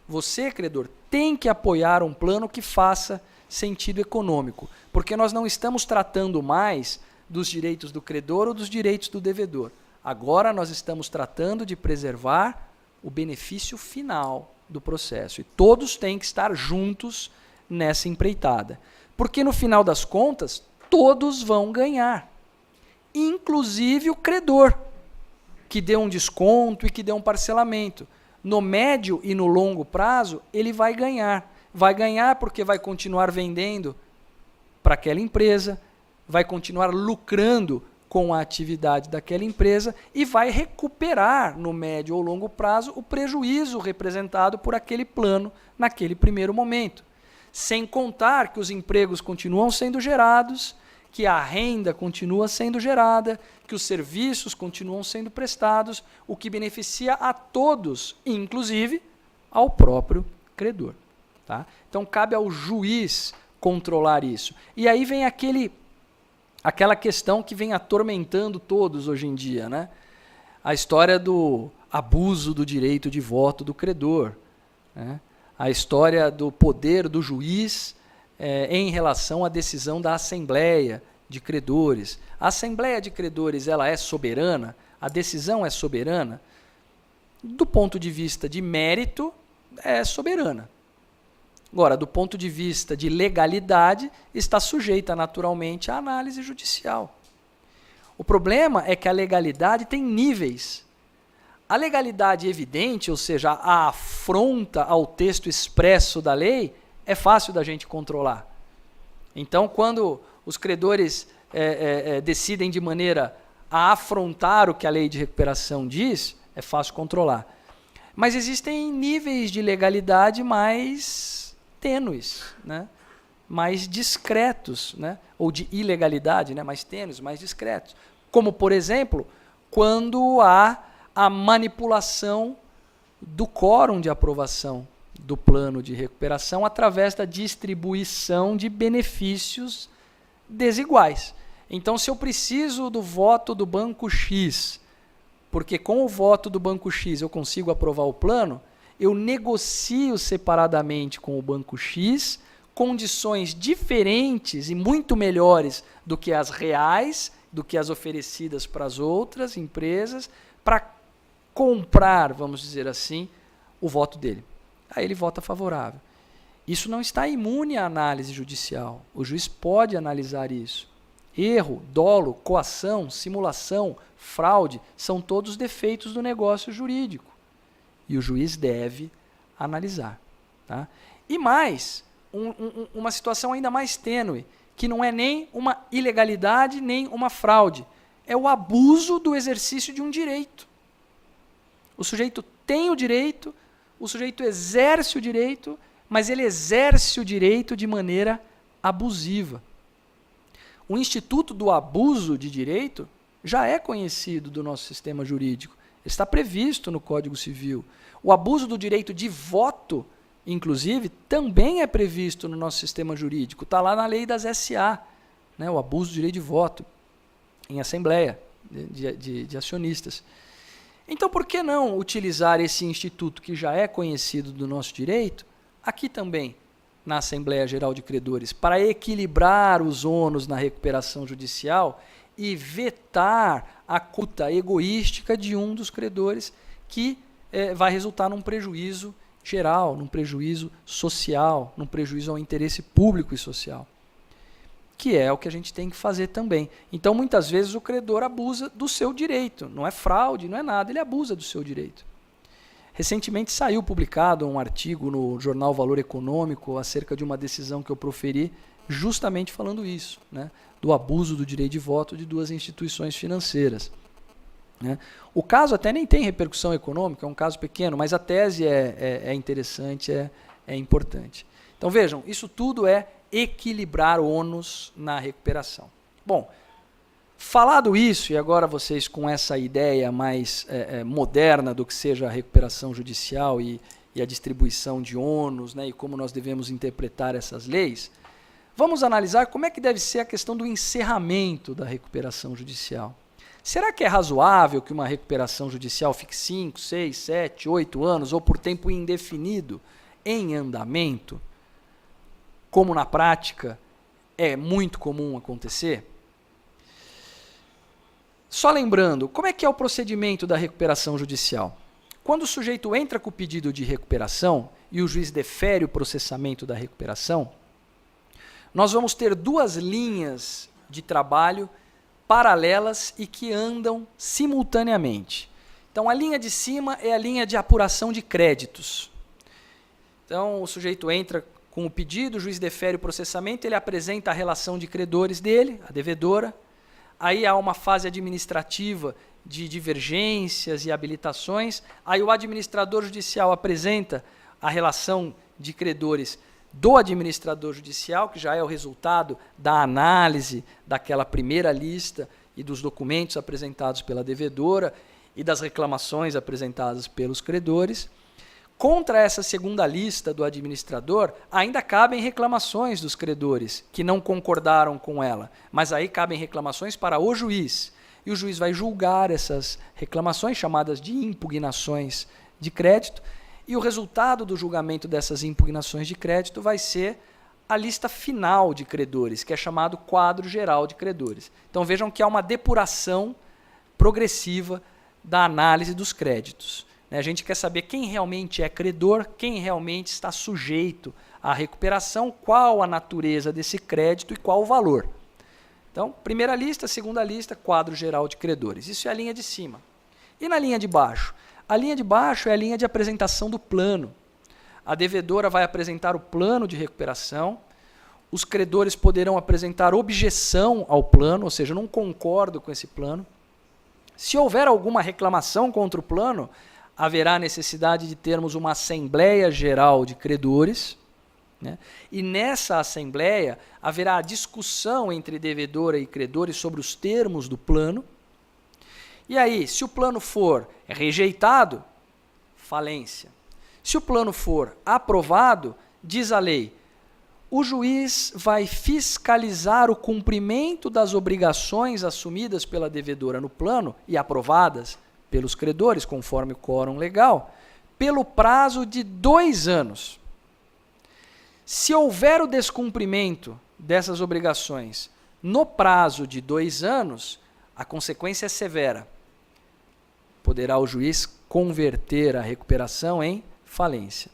Você, credor, tem que apoiar um plano que faça sentido econômico, porque nós não estamos tratando mais dos direitos do credor ou dos direitos do devedor. Agora nós estamos tratando de preservar o benefício final do processo. E todos têm que estar juntos nessa empreitada. Porque no final das contas, todos vão ganhar. Inclusive o credor, que deu um desconto e que deu um parcelamento. No médio e no longo prazo, ele vai ganhar. Vai ganhar porque vai continuar vendendo para aquela empresa, vai continuar lucrando com a atividade daquela empresa e vai recuperar no médio ou longo prazo o prejuízo representado por aquele plano naquele primeiro momento. Sem contar que os empregos continuam sendo gerados, que a renda continua sendo gerada, que os serviços continuam sendo prestados, o que beneficia a todos, inclusive ao próprio credor. Tá? Então cabe ao juiz controlar isso. E aí vem aquela questão que vem atormentando todos hoje em dia, né? A história do abuso do direito de voto do credor, né? A história do poder do juiz em relação à decisão da Assembleia de Credores. A Assembleia de Credores, ela é soberana? A decisão é soberana? Do ponto de vista de mérito, é soberana. Agora, do ponto de vista de legalidade, está sujeita naturalmente à análise judicial. O problema é que a legalidade tem níveis. A legalidade evidente, ou seja, a afronta ao texto expresso da lei, é fácil da gente controlar. Então, quando os credores decidem de maneira a afrontar o que a lei de recuperação diz, é fácil controlar. Mas existem níveis de legalidade mais tênues, né? Mais discretos, né? Ou de ilegalidade, né? Mais tênues, mais discretos. Como, por exemplo, quando há a manipulação do quórum de aprovação do plano de recuperação através da distribuição de benefícios desiguais. Então, se eu preciso do voto do Banco X, porque com o voto do Banco X eu consigo aprovar o plano, eu negocio separadamente com o Banco X condições diferentes e muito melhores do que as reais, do que as oferecidas para as outras empresas, para comprar, vamos dizer assim, o voto dele. Aí ele vota favorável. Isso não está imune à análise judicial. O juiz pode analisar isso. Erro, dolo, coação, simulação, fraude, são todos defeitos do negócio jurídico. E o juiz deve analisar. Tá? E mais, uma situação ainda mais tênue, que não é nem uma ilegalidade, nem uma fraude. É o abuso do exercício de um direito. O sujeito tem o direito, o sujeito exerce o direito, mas ele exerce o direito de maneira abusiva. O Instituto do Abuso de Direito já é conhecido do nosso sistema jurídico, está previsto no Código Civil. O abuso do direito de voto, inclusive, também é previsto no nosso sistema jurídico, está lá na lei das SA, né, o abuso do direito de voto em assembleia de acionistas. Então, por que não utilizar esse instituto que já é conhecido do nosso direito, aqui também, na Assembleia Geral de Credores, para equilibrar os ônus na recuperação judicial e vetar a conduta egoística de um dos credores que vai resultar num prejuízo geral, num prejuízo social, num prejuízo ao interesse público e social, que é o que a gente tem que fazer também. Então, muitas vezes, o credor abusa do seu direito. Não é fraude, não é nada, ele abusa do seu direito. Recentemente saiu publicado um artigo no jornal Valor Econômico acerca de uma decisão que eu proferi, justamente falando isso, né, do abuso do direito de voto de duas instituições financeiras. Né. O caso até nem tem repercussão econômica, é um caso pequeno, mas a tese é interessante, é importante. Então vejam, isso tudo é equilibrar o ônus na recuperação. Bom, falado isso, e agora vocês com essa ideia mais moderna do que seja a recuperação judicial e a distribuição de ônus, né, e como nós devemos interpretar essas leis, vamos analisar como é que deve ser a questão do encerramento da recuperação judicial. Será que é razoável que uma recuperação judicial fique 5, 6, 7, 8 anos ou por tempo indefinido em andamento, como na prática é muito comum acontecer? Só lembrando, como é que é o procedimento da recuperação judicial? Quando o sujeito entra com o pedido de recuperação e o juiz defere o processamento da recuperação, nós vamos ter duas linhas de trabalho paralelas e que andam simultaneamente. Então, a linha de cima é a linha de apuração de créditos. Então, o sujeito entra com o pedido, o juiz defere o processamento, ele apresenta a relação de credores dele, a devedora. Aí há uma fase administrativa de divergências e habilitações. Aí o administrador judicial apresenta a relação de credores do administrador judicial, que já é o resultado da análise daquela primeira lista e dos documentos apresentados pela devedora e das reclamações apresentadas pelos credores. Contra essa segunda lista do administrador, ainda cabem reclamações dos credores que não concordaram com ela, mas aí cabem reclamações para o juiz. E o juiz vai julgar essas reclamações, chamadas de impugnações de crédito, e o resultado do julgamento dessas impugnações de crédito vai ser a lista final de credores, que é chamado quadro geral de credores. Então vejam que há uma depuração progressiva da análise dos créditos. A gente quer saber quem realmente é credor, quem realmente está sujeito à recuperação, qual a natureza desse crédito e qual o valor. Então, primeira lista, segunda lista, quadro geral de credores. Isso é a linha de cima. E na linha de baixo? A linha de baixo é a linha de apresentação do plano. A devedora vai apresentar o plano de recuperação, os credores poderão apresentar objeção ao plano, ou seja, não concordo com esse plano. Se houver alguma reclamação contra o plano, haverá necessidade de termos uma Assembleia Geral de Credores, né? E nessa Assembleia haverá discussão entre devedora e credores sobre os termos do plano. E aí, se o plano for rejeitado, falência. Se o plano for aprovado, diz a lei, o juiz vai fiscalizar o cumprimento das obrigações assumidas pela devedora no plano e aprovadas pelos credores, conforme o quórum legal, pelo prazo de 2 anos. Se houver o descumprimento dessas obrigações no prazo de 2 anos, a consequência é severa. Poderá o juiz converter a recuperação em falência.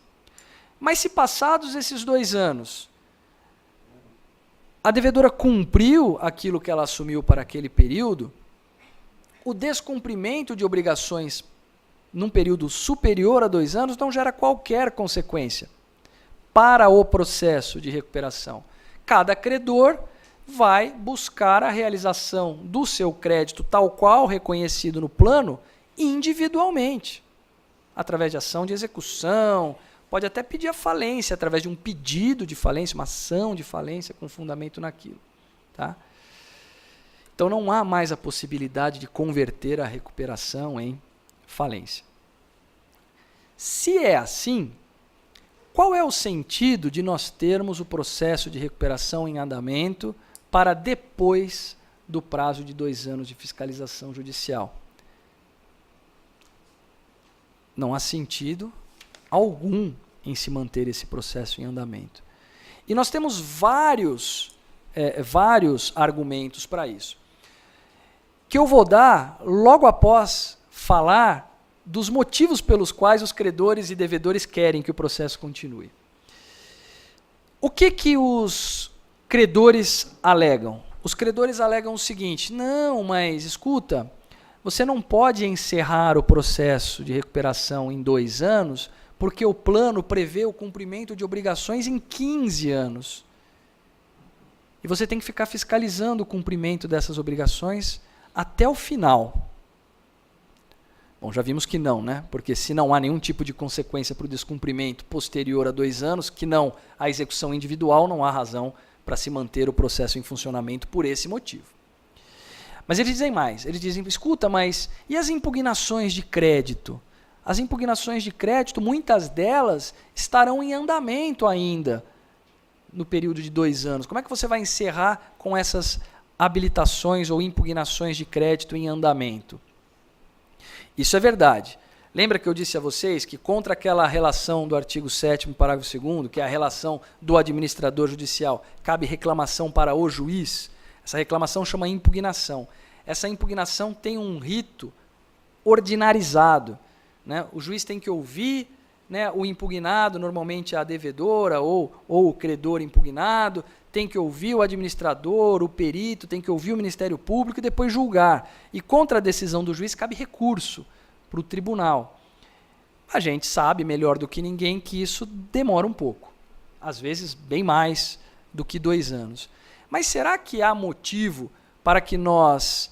Mas se passados esses 2 anos, a devedora cumpriu aquilo que ela assumiu para aquele período, o descumprimento de obrigações num período superior a 2 anos não gera qualquer consequência para o processo de recuperação. Cada credor vai buscar a realização do seu crédito tal qual reconhecido no plano individualmente, através de ação de execução, pode até pedir a falência através de um pedido de falência, uma ação de falência com fundamento naquilo. Tá? Então não há mais a possibilidade de converter a recuperação em falência. Se é assim, qual é o sentido de nós termos o processo de recuperação em andamento para depois do prazo de 2 anos de fiscalização judicial? Não há sentido algum em se manter esse processo em andamento. E nós temos vários argumentos para isso, que eu vou dar logo após falar dos motivos pelos quais os credores e devedores querem que o processo continue. O que os credores alegam? Os credores alegam o seguinte: não, mas escuta, você não pode encerrar o processo de recuperação em 2 anos, porque o plano prevê o cumprimento de obrigações em 15 anos. E você tem que ficar fiscalizando o cumprimento dessas obrigações até o final. Bom, já vimos que não, né? Porque se não há nenhum tipo de consequência para o descumprimento posterior a 2 anos, que não a execução individual, não há razão para se manter o processo em funcionamento por esse motivo. Mas eles dizem mais, eles dizem, escuta, mas e as impugnações de crédito? As impugnações de crédito, muitas delas estarão em andamento ainda no período de 2 anos. Como é que você vai encerrar com essas habilitações ou impugnações de crédito em andamento? Isso é verdade. Lembra que eu disse a vocês que contra aquela relação do artigo 7º, parágrafo 2º, que é a relação do administrador judicial, cabe reclamação para o juiz? Essa reclamação chama impugnação. Essa impugnação tem um rito ordinarizado, né? O juiz tem que ouvir, né, o impugnado, normalmente a devedora ou o credor impugnado, tem que ouvir o administrador, o perito, tem que ouvir o Ministério Público e depois julgar. E contra a decisão do juiz cabe recurso para o tribunal. A gente sabe melhor do que ninguém que isso demora um pouco, às vezes bem mais do que 2 anos. Mas será que há motivo para que nós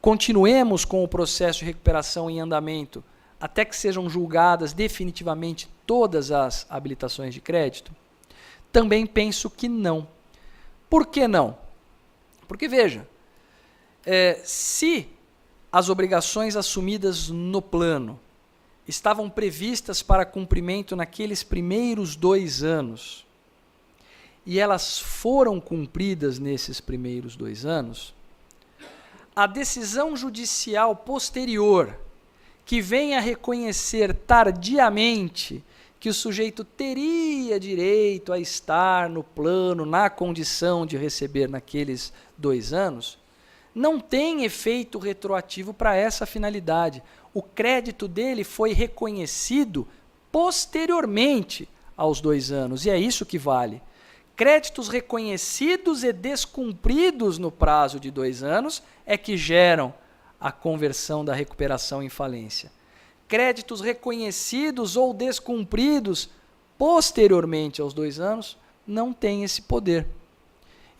continuemos com o processo de recuperação em andamento até que sejam julgadas definitivamente todas as habilitações de crédito? Também penso que não. Por que não? Porque, veja, se as obrigações assumidas no plano estavam previstas para cumprimento naqueles primeiros 2 anos, e elas foram cumpridas nesses primeiros 2 anos, a decisão judicial posterior, que venha reconhecer tardiamente que o sujeito teria direito a estar no plano, na condição de receber naqueles 2 anos, não tem efeito retroativo para essa finalidade. O crédito dele foi reconhecido posteriormente aos 2 anos, e é isso que vale. Créditos reconhecidos e descumpridos no prazo de 2 anos é que geram a conversão da recuperação em falência. Créditos reconhecidos ou descumpridos posteriormente aos 2 anos não têm esse poder.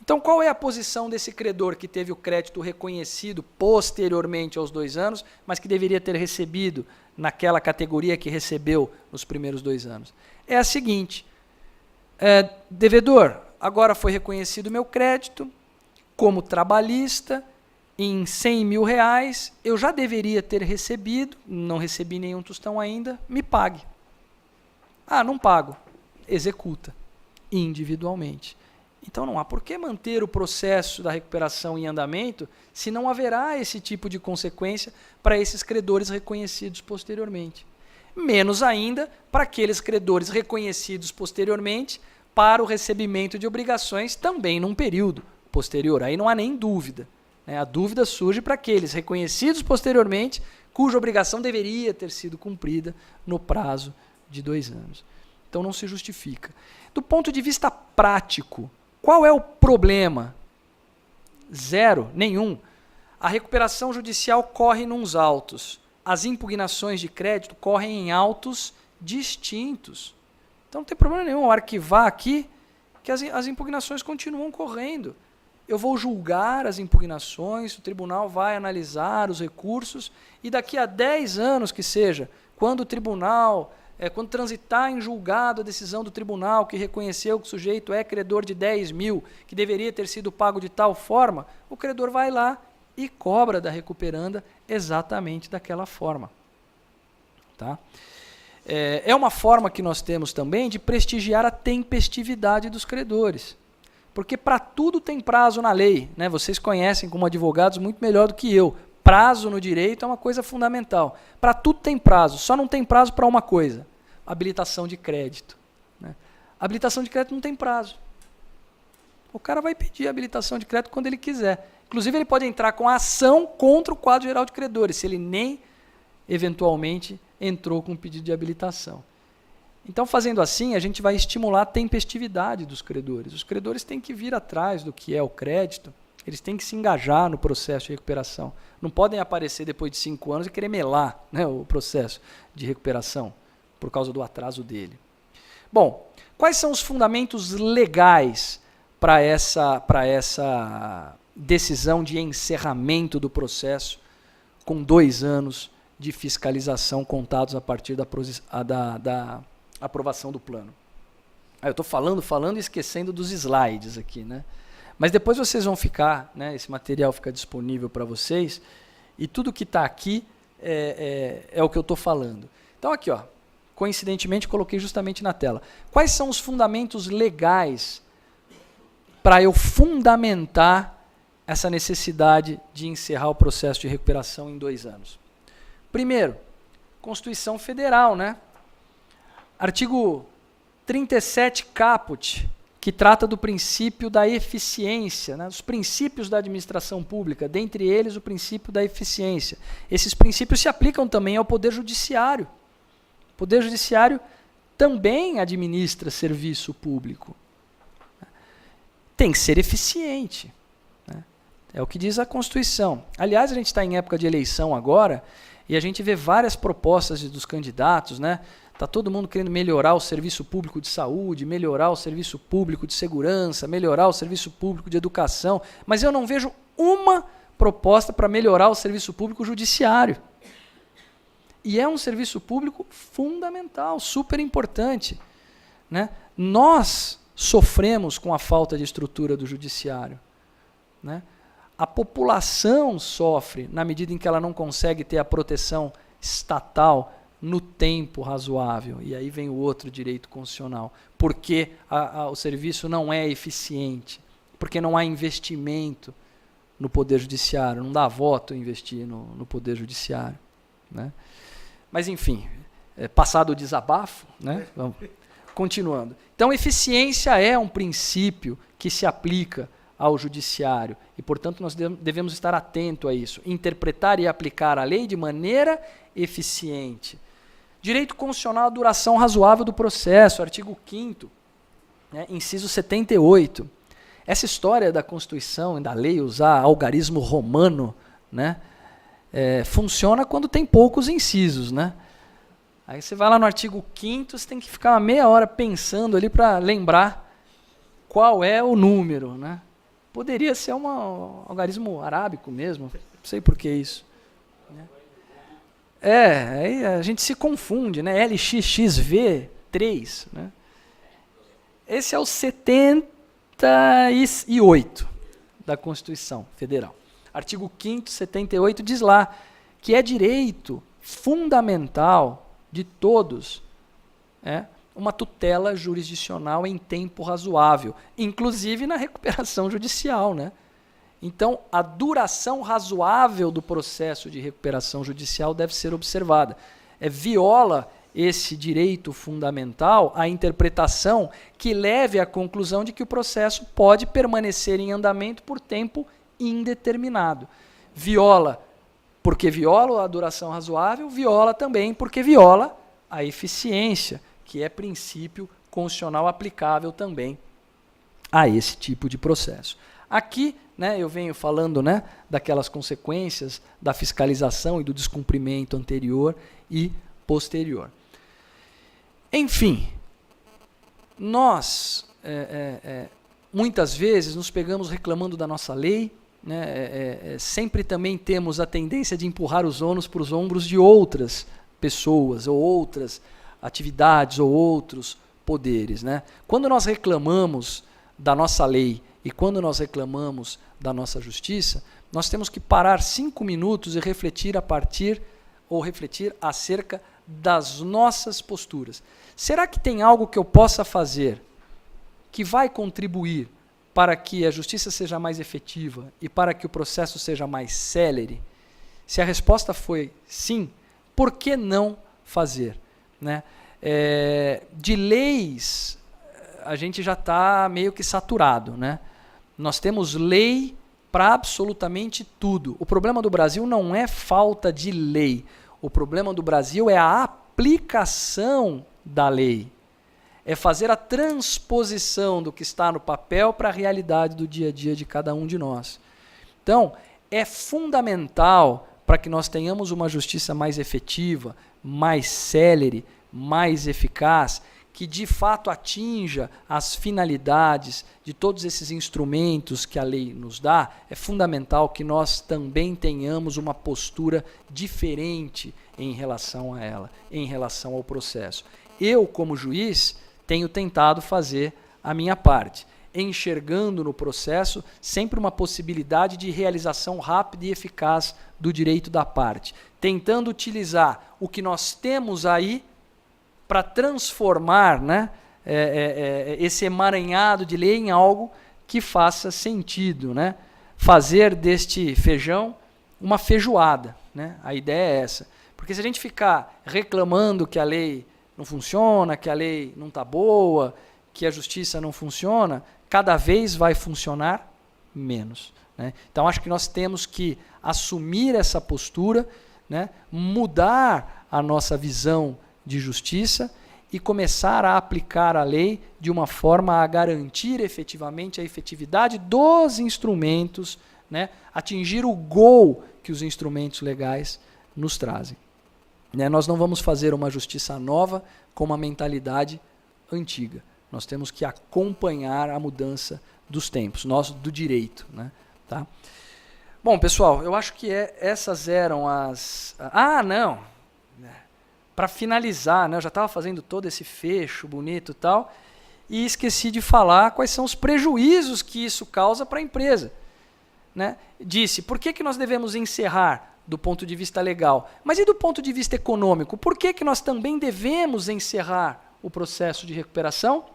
Então, qual é a posição desse credor que teve o crédito reconhecido posteriormente aos 2 anos, mas que deveria ter recebido naquela categoria que recebeu nos primeiros 2 anos? É a seguinte: devedor, agora foi reconhecido o meu crédito como trabalhista em R$100.000, eu já deveria ter recebido, não recebi nenhum tostão ainda, me pague. Ah, não pago. Executa individualmente. Então não há por que manter o processo da recuperação em andamento se não haverá esse tipo de consequência para esses credores reconhecidos posteriormente. Menos ainda para aqueles credores reconhecidos posteriormente para o recebimento de obrigações também num período posterior. Aí não há nem dúvida. A dúvida surge para aqueles reconhecidos posteriormente, cuja obrigação deveria ter sido cumprida no prazo de 2 anos. Então não se justifica. Do ponto de vista prático, qual é o problema? Zero, nenhum. A recuperação judicial corre nos autos. As impugnações de crédito correm em autos distintos. Então não tem problema nenhum eu arquivar aqui que as impugnações continuam correndo. Eu vou julgar as impugnações, o tribunal vai analisar os recursos e daqui a 10 anos que seja, quando o tribunal quando transitar em julgado a decisão do tribunal que reconheceu que o sujeito é credor de 10 mil, que deveria ter sido pago de tal forma, o credor vai lá e cobra da recuperanda exatamente daquela forma. Tá? É uma forma que nós temos também de prestigiar a tempestividade dos credores. Porque para tudo tem prazo na lei, né? Vocês conhecem como advogados muito melhor do que eu. Prazo no direito é uma coisa fundamental. Para tudo tem prazo, só não tem prazo para uma coisa: habilitação de crédito. Né? Habilitação de crédito não tem prazo. O cara vai pedir habilitação de crédito quando ele quiser. Inclusive, ele pode entrar com a ação contra o quadro geral de credores, se ele nem, eventualmente, entrou com um pedido de habilitação. Então, fazendo assim, a gente vai estimular a tempestividade dos credores. Os credores têm que vir atrás do que é o crédito, eles têm que se engajar no processo de recuperação. Não podem aparecer depois de 5 anos e querer melar, né, o processo de recuperação por causa do atraso dele. Bom, quais são os fundamentos legais para essa decisão de encerramento do processo com 2 anos de fiscalização contados a partir da aprovação do plano? Eu estou falando e esquecendo dos slides aqui, né? Mas depois vocês vão ficar, né, esse material fica disponível para vocês, e tudo que está aqui é o que eu estou falando. Então aqui, ó, coincidentemente coloquei justamente na tela. Quais são os fundamentos legais para eu fundamentar essa necessidade de encerrar o processo de recuperação em 2 anos? Primeiro, Constituição Federal, né? Artigo 37 caput, que trata do princípio da eficiência, né? Os princípios da administração pública, dentre eles o princípio da eficiência. Esses princípios se aplicam também ao Poder Judiciário. O Poder Judiciário também administra serviço público. Tem que ser eficiente. Né? É o que diz a Constituição. Aliás, a gente está em época de eleição agora, e a gente vê várias propostas dos candidatos, né? Está todo mundo querendo melhorar o serviço público de saúde, melhorar o serviço público de segurança, melhorar o serviço público de educação, mas eu não vejo uma proposta para melhorar o serviço público judiciário. E é um serviço público fundamental, super importante. Né? Nós sofremos com a falta de estrutura do judiciário. Né? A população sofre na medida em que ela não consegue ter a proteção estatal no tempo razoável. E aí vem o outro direito constitucional. Porque o serviço não é eficiente. Porque não há investimento no Poder Judiciário. Não dá voto investir no Poder Judiciário. Né? Mas, enfim, passado o desabafo, né? Vamos, continuando. Então, eficiência é um princípio que se aplica ao judiciário. E, portanto, nós devemos estar atentos a isso. Interpretar e aplicar a lei de maneira eficiente. Direito constitucional à duração razoável do processo, artigo 5º, né, inciso 78. Essa história da Constituição e da lei usar algarismo romano, né, funciona quando tem poucos incisos. Né? Aí você vai lá no artigo 5º, você tem que ficar uma meia hora pensando ali para lembrar qual é o número. Né? Poderia ser um algarismo arábico mesmo, não sei por que isso. Aí a gente se confunde, né? LXXV3. Né? Esse é o 78 da Constituição Federal. Artigo 5º, 78, diz lá que é direito fundamental de todos uma tutela jurisdicional em tempo razoável, inclusive na recuperação judicial, né? Então, a duração razoável do processo de recuperação judicial deve ser observada. Viola esse direito fundamental a interpretação que leve à conclusão de que o processo pode permanecer em andamento por tempo indeterminado. Viola porque viola a duração razoável, viola também porque viola a eficiência, que é princípio constitucional aplicável também a esse tipo de processo. Aqui, né, eu venho falando, né, daquelas consequências da fiscalização e do descumprimento anterior e posterior. Enfim, nós muitas vezes nos pegamos reclamando da nossa lei, né, sempre também temos a tendência de empurrar os ônus para os ombros de outras pessoas ou outras atividades ou outros poderes, né? Quando nós reclamamos da nossa lei e quando nós reclamamos da nossa justiça, nós temos que parar 5 minutos e refletir refletir acerca das nossas posturas. Será que tem algo que eu possa fazer que vai contribuir para que a justiça seja mais efetiva e para que o processo seja mais célere? Se a resposta foi sim, por que não fazer? Né? De leis, a gente já está meio que saturado. Né? Nós temos lei para absolutamente tudo. O problema do Brasil não é falta de lei. O problema do Brasil é a aplicação da lei. É fazer a transposição do que está no papel para a realidade do dia a dia de cada um de nós. Então, é fundamental para que nós tenhamos uma justiça mais efetiva, mais célere, mais eficaz, que de fato atinja as finalidades de todos esses instrumentos que a lei nos dá. É fundamental que nós também tenhamos uma postura diferente em relação a ela, em relação ao processo. Eu, como juiz, tenho tentado fazer a minha parte, enxergando no processo sempre uma possibilidade de realização rápida e eficaz do direito da parte, tentando utilizar o que nós temos aí para transformar, né, esse emaranhado de lei em algo que faça sentido, né? Fazer deste feijão uma feijoada. Né? A ideia é essa. Porque se a gente ficar reclamando que a lei não funciona, que a lei não está boa, que a justiça não funciona, cada vez vai funcionar menos. Né? Então, acho que nós temos que assumir essa postura, né? Mudar a nossa visão de justiça e começar a aplicar a lei de uma forma a garantir efetivamente a efetividade dos instrumentos, né? Atingir o gol que os instrumentos legais nos trazem. Né? Nós não vamos fazer uma justiça nova com uma mentalidade antiga. Nós temos que acompanhar a mudança dos tempos, nós do direito. Né? Tá? Bom, pessoal, eu acho que essas eram as... Ah, não! Para finalizar, né, eu já estava fazendo todo esse fecho bonito e tal, e esqueci de falar quais são os prejuízos que isso causa para a empresa. Né? Disse, por que nós devemos encerrar do ponto de vista legal? Mas e do ponto de vista econômico? Por que nós também devemos encerrar o processo de recuperação?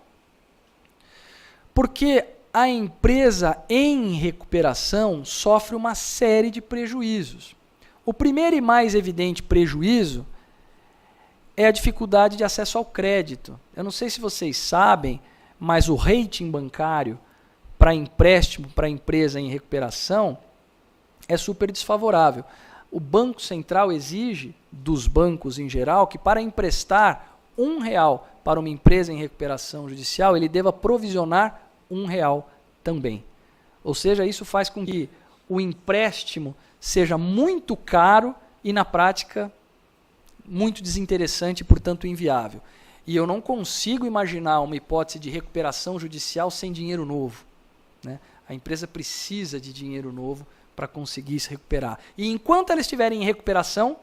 Porque a empresa em recuperação sofre uma série de prejuízos. O primeiro e mais evidente prejuízo é a dificuldade de acesso ao crédito. Eu não sei se vocês sabem, mas o rating bancário para empréstimo para empresa em recuperação é super desfavorável. O Banco Central exige dos bancos em geral que para emprestar R$1 para uma empresa em recuperação judicial, ele deva provisionar R$1 também. Ou seja, isso faz com que o empréstimo seja muito caro e, na prática, muito desinteressante e, portanto, inviável. E eu não consigo imaginar uma hipótese de recuperação judicial sem dinheiro novo. Né? A empresa precisa de dinheiro novo para conseguir se recuperar. E enquanto ela estiver em recuperação,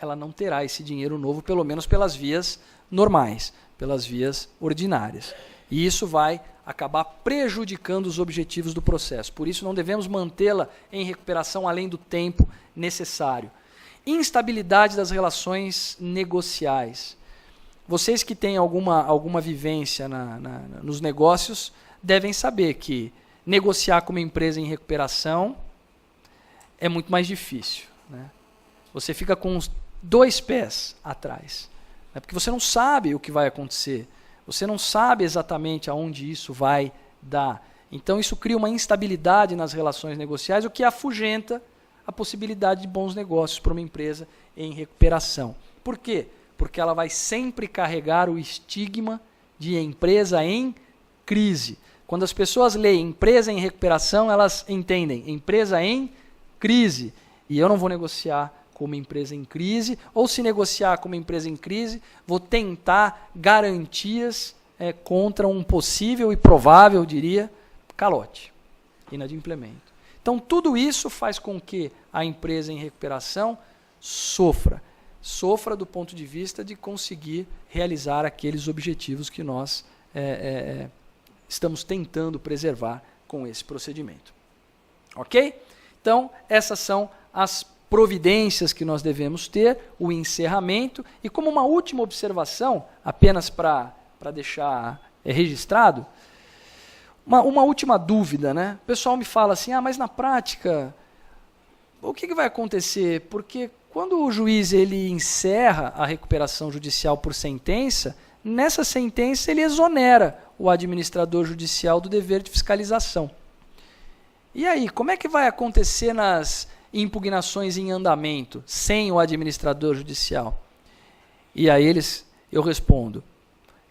ela não terá esse dinheiro novo, pelo menos pelas vias normais, pelas vias ordinárias. E isso vai acabar prejudicando os objetivos do processo. Por isso, não devemos mantê-la em recuperação além do tempo necessário. Instabilidade das relações negociais. Vocês que têm alguma vivência nos negócios devem saber que negociar com uma empresa em recuperação é muito mais difícil. Né? Você fica com os 2 pés atrás, né? Porque você não sabe o que vai acontecer. Você não sabe exatamente aonde isso vai dar. Então isso cria uma instabilidade nas relações negociais, o que afugenta a possibilidade de bons negócios para uma empresa em recuperação. Por quê? Porque ela vai sempre carregar o estigma de empresa em crise. Quando as pessoas leem empresa em recuperação, elas entendem empresa em crise. E eu não vou negociar com uma empresa em crise, ou se negociar com uma empresa em crise, vou tentar garantias contra um possível e provável, eu diria, calote, inadimplemento. Então, tudo isso faz com que a empresa em recuperação sofra. sofra do ponto de vista de conseguir realizar aqueles objetivos que nós estamos tentando preservar com esse procedimento. Ok? Então, essas são as providências que nós devemos ter, o encerramento, e como uma última observação, apenas para deixar registrado, uma última dúvida, né? O pessoal me fala assim, mas na prática, o que vai acontecer? Porque quando o juiz ele encerra a recuperação judicial por sentença, nessa sentença ele exonera o administrador judicial do dever de fiscalização. E aí, como é que vai acontecer nas impugnações em andamento, sem o administrador judicial? E aí eu respondo,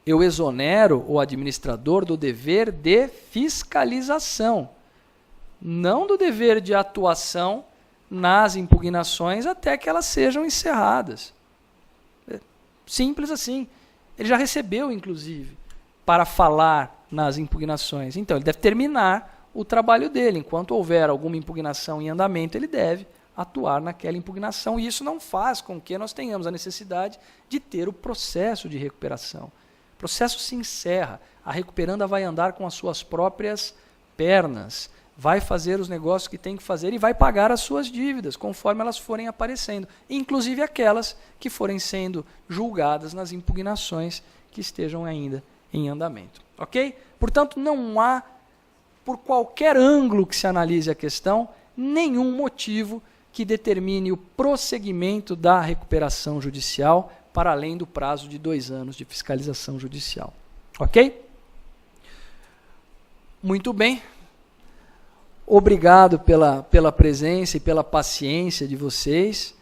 eu exonero o administrador do dever de fiscalização, não do dever de atuação nas impugnações até que elas sejam encerradas. Simples assim. Ele já recebeu, inclusive, para falar nas impugnações. Então, ele deve terminar o trabalho dele. Enquanto houver alguma impugnação em andamento, ele deve atuar naquela impugnação. E isso não faz com que nós tenhamos a necessidade de ter o processo de recuperação. O processo se encerra. A recuperanda vai andar com as suas próprias pernas, vai fazer os negócios que tem que fazer e vai pagar as suas dívidas, conforme elas forem aparecendo, inclusive aquelas que forem sendo julgadas nas impugnações que estejam ainda em andamento. Ok? Portanto, não há, por qualquer ângulo que se analise a questão, nenhum motivo que determine o prosseguimento da recuperação judicial para além do prazo de 2 anos de fiscalização judicial. Ok? Muito bem. Obrigado pela presença e pela paciência de vocês.